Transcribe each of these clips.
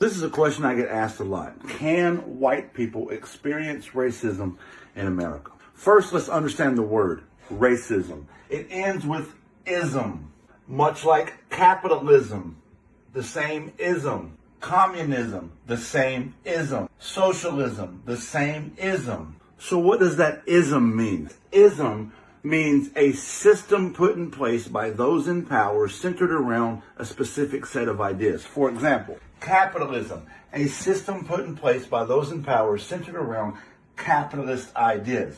This is a question I get asked a lot. Can white people experience racism in America? First, let's understand the word racism. It ends with ism, much like capitalism, the same ism. Communism, the same ism. Socialism, the same ism. So what does that ism mean? Ism means a system put in place by those in power centered around a specific set of ideas. For example, capitalism, a system put in place by those in power centered around capitalist ideas.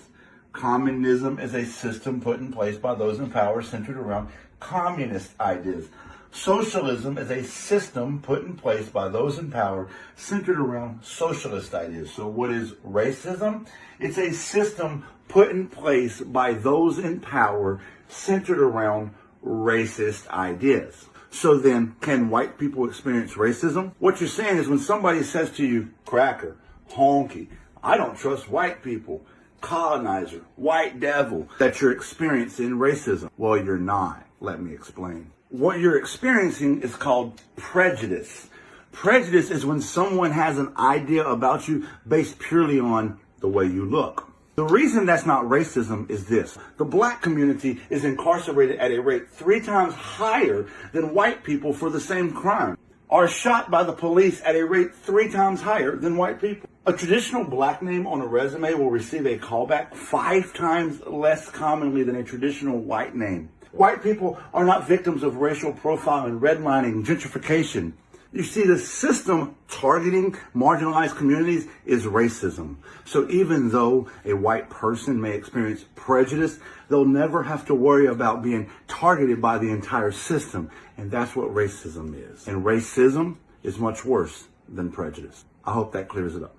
Communism is a system put in place by those in power centered around communist ideas. Socialism is a system put in place by those in power centered around socialist ideas. So what is racism? It's a system put in place by those in power centered around racist ideas. So then, can white people experience racism? What you're saying is when somebody says to you, cracker, honky, I don't trust white people, colonizer, white devil, that you're experiencing racism. Well, you're not. Let me explain. What you're experiencing is called prejudice. Prejudice is when someone has an idea about you based purely on the way you look. The reason that's not racism is this. The black community is incarcerated at a rate 3 times higher than white people for the same crime, are shot by the police at a rate 3 times higher than white people. A traditional black name on a resume will receive a callback 5 times less commonly than a traditional white name. White people are not victims of racial profiling, redlining, gentrification. You see, the system targeting marginalized communities is racism. So even though a white person may experience prejudice, they'll never have to worry about being targeted by the entire system. And that's what racism is. And racism is much worse than prejudice. I hope that clears it up.